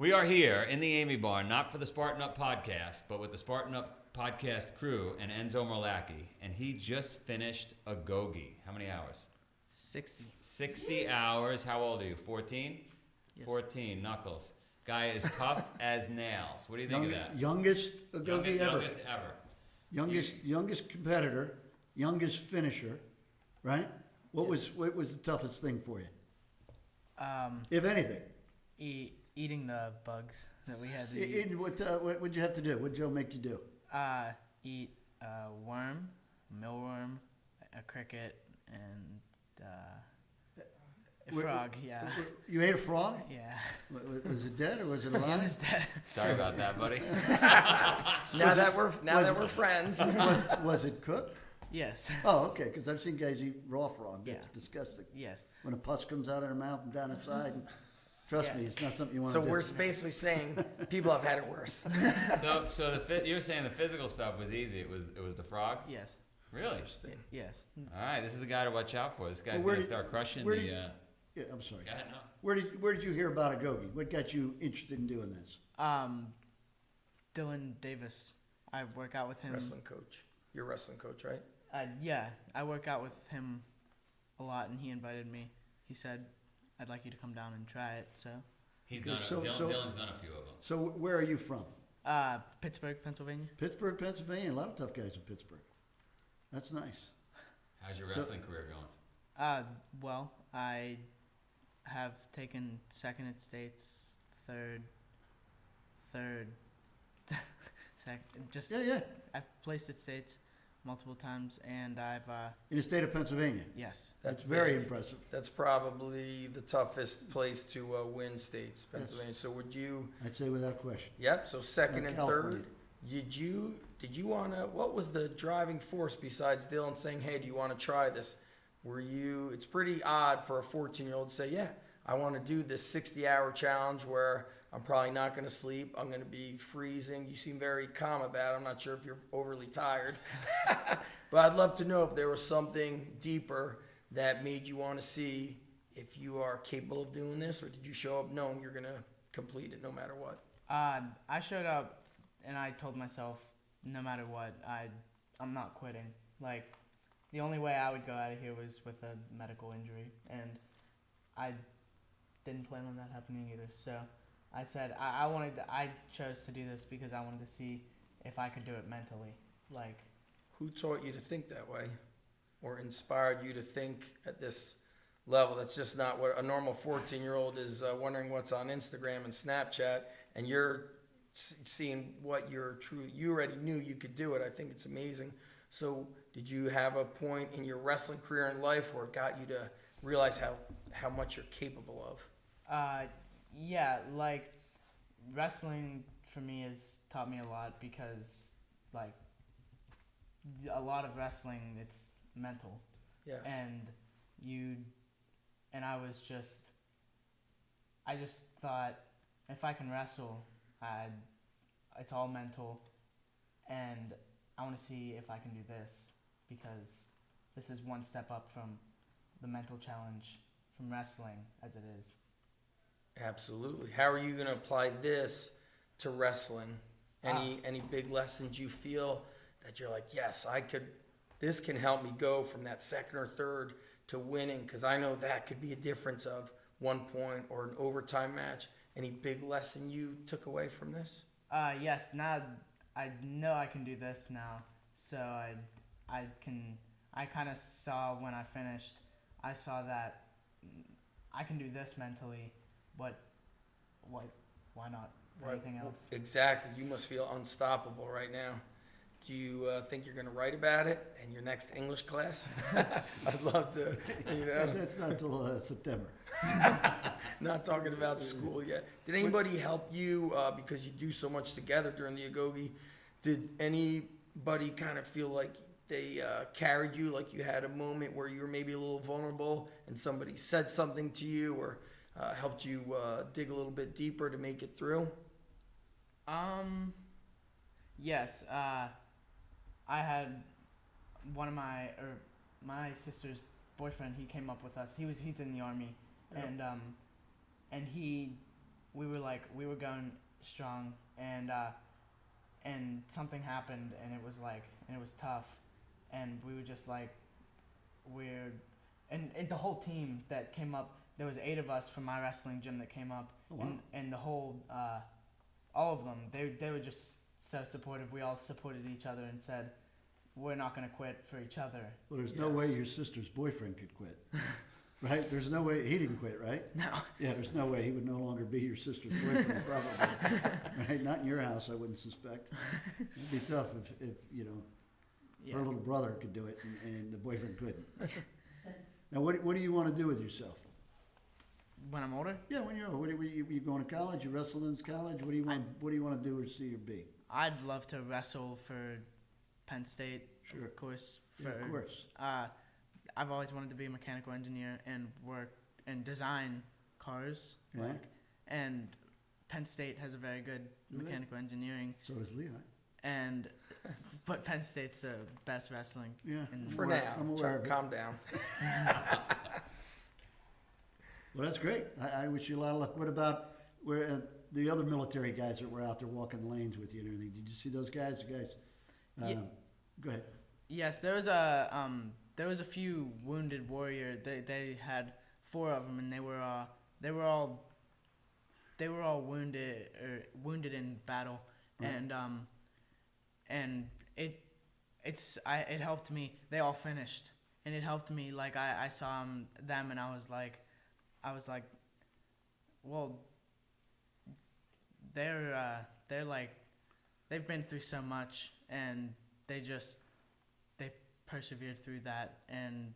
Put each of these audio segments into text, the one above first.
We are here in the Amy Barn, not for the Spartan Up podcast, but with the Spartan Up podcast crew and Enzo Morlacci. And he just finished Agoge. How many hours? 60. 60 hours. How old are you? 14? Yes. 14. Knuckles. Guy is tough as nails. What do you think of that? Youngest Agoge ever. Youngest ever. Youngest competitor, youngest finisher, right? What was the toughest thing for you, if anything? Eating the bugs that we had to eat. What did you have to do? What did Joe make you do? Eat a worm, mealworm, a cricket, and a frog. Yeah. You ate a frog? Yeah. Was it dead or was it alive? It was dead. Sorry about that, buddy. Now that we're friends. Was it cooked? Yes. Oh, okay. Because I've seen guys eat raw frog. That's disgusting. Yes. When a pus comes out of their mouth and down inside. And, trust me, it's not something you want to do. So we're basically saying people have had it worse. So you were saying the physical stuff was easy. It was the frog? Yes. Really? Interesting. Yes. All right, this is the guy to watch out for. This guy's Well, going to start crushing the... Yeah, I'm sorry. Go ahead, no. Where did you hear about Agoge? What got you interested in doing this? Dylan Davis. I work out with him. Wrestling coach. You're a wrestling coach, right? Yeah, I work out with him a lot, and he invited me. He said, "I'd like you to come down and try it." So He's done. Dylan's done a few of them. So where are you from? Pittsburgh, Pennsylvania. Pittsburgh, Pennsylvania. A lot of tough guys in Pittsburgh. That's nice. How's your wrestling career going? Well, I have taken second at states, third, second. Just Yeah. I've placed at states multiple times, and I've In the state of Pennsylvania. yes. That's very big. impressive. That's probably the toughest place to win states, Pennsylvania. So would you? I'd say without question. Yep. So second Like and California. third. Did you want to? What was the driving force besides Dylan saying, "Hey, do you want to try this"? Were you? It's pretty odd for a 14-year-old to say, "Yeah, I want to do this 60-hour challenge where I'm probably not going to sleep. I'm going to be freezing." You seem very calm about it. I'm not sure if you're overly tired. But I'd love to know if there was something deeper that made you want to see if you are capable of doing this, or did you show up knowing you're going to complete it no matter what? I showed up, and I told myself, no matter what, I'm not quitting. Like, the only way I would go out of here was with a medical injury, and I didn't plan on that happening either. So I said I chose to do this because I wanted to see if I could do it mentally. Like, Who taught you to think that way, or inspired you to think at this level? That's just not what a normal 14-year-old is wondering what's on Instagram and Snapchat, and you're seeing what you already knew you could do it. I think it's amazing. So did you have a point in your wrestling career and life where it got you to realize how much you're capable of? Yeah, like, wrestling for me has taught me a lot because, like, a lot of wrestling, it's mental. Yes. And I just thought, if I can wrestle, it's all mental, and I want to see if I can do this, because this is one step up from the mental challenge from wrestling as it is. Absolutely. How are you going to apply this to wrestling? Any big lessons you feel that you're like, yes, this can help me go from that second or third to winning? Because I know that could be a difference of 1 point or an overtime match. Any big lesson you took away from this? Yes, now I know I can do this now. So I kind of saw when I finished, I saw that I can do this mentally. Why not anything else? Exactly. You must feel unstoppable right now. Do you think you're going to write about it in your next English class? I'd love to, That's not until September. Not talking about school yet. Did anybody help you because you do so much together during the Agoge? Did anybody kind of feel like they carried you, like you had a moment where you were maybe a little vulnerable and somebody said something to you or helped you dig a little bit deeper to make it through? Yes. I had one of my sister's boyfriend. He came up with us. He's in the army, Yep. and he we were going strong, and something happened, and it was tough, and we were just like, and the whole team that came up, there was 8 of us from my wrestling gym that came up, Oh, wow. and the whole, all of them, they were just so supportive. We all supported each other and said, we're not going to quit for each other. Well, there's no way your sister's boyfriend could quit, right? There's no way he didn't quit, right? No. Yeah, there's no way he would no longer be your sister's boyfriend, probably. Right? Not in your house, I wouldn't suspect. It'd be tough if you know, Yeah. her little brother could do it and the boyfriend couldn't. Now, what do you want to do with yourself? When I'm older, Yeah, when you're old, you going to college? You wrestling in college? What do you want to do or see or be? I'd love to wrestle for Penn State, Sure. of course. Yeah, of course. I've always wanted to be a mechanical engineer and work and design cars. Right. And Penn State has a very good Do they? mechanical engineering. So does Lehigh. But Penn State's the best wrestling. Yeah. And For aware- now, I'm aware of it. calm down. Well, that's great. I wish you a lot of luck. What about where the other military guys that were out there walking the lanes with you and everything? Did you see those guys? The guys. Yeah. Go ahead. Yes, there was a few wounded warrior. They had 4 of them, and they were all wounded in battle, Right. and it helped me. They all finished, and it helped me. Like I saw them, and I was like, well, they're like, they've been through so much, and they persevered through that, and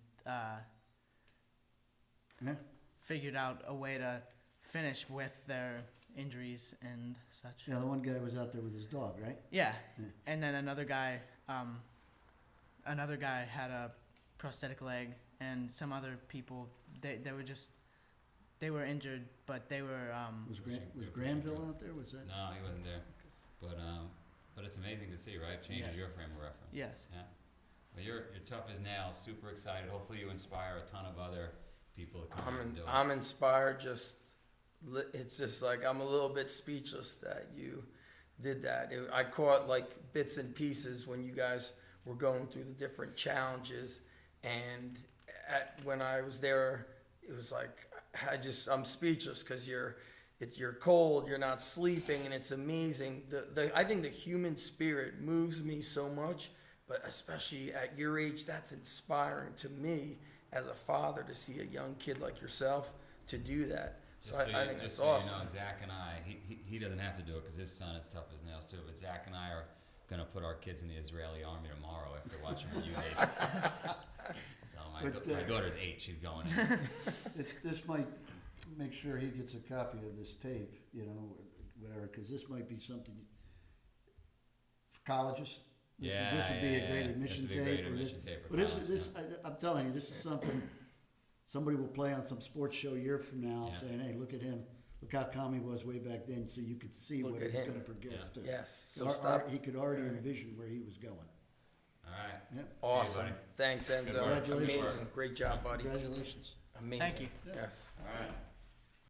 Yeah. figured out a way to finish with their injuries and such. Yeah, the one guy was out there with his dog, right? Yeah. Yeah. And then another guy had a prosthetic leg, and some other people they were injured, but they were Was Pushing Granville through. out there? Was that? No, he wasn't there. But it's amazing to see, right? Changes Yes. your frame of reference. yes. Yeah. Well, you're tough as nails. Super excited. Hopefully, you inspire a ton of other people to come out and do it. I'm inspired. It's just like I'm a little bit speechless that you did that. I caught like bits and pieces when you guys were going through the different challenges, and when I was there, it was like I'm speechless because you're cold, you're not sleeping, and it's amazing. I think the human spirit moves me so much, but especially at your age, that's inspiring to me as a father to see a young kid like yourself to do that. Just So I think just it's so awesome. You know, Zach and I, he doesn't have to do it because his son is tough as nails too. But Zach and I are gonna put our kids in the Israeli army tomorrow after watching what you hate. So my daughter's 8; she's going in. This might make sure he gets a copy of this tape, you know, whatever, because this might be something for colleges. This would be a great admission This would be a tape. great or admission tape for But college. I'm telling you, this is something somebody will play on some sports show a year from now, Yeah. saying, "Hey, look at him! Look how calm he was way back then." So you could see Look what at he's him. going to progress Yeah. to. Yes. So So stop. he could already envision where he was going. All right. Yep. Awesome. buddy. Thanks, Enzo. work. Congratulations. Amazing. Great job, buddy. Congratulations. Amazing. Thank you. Yes. All right.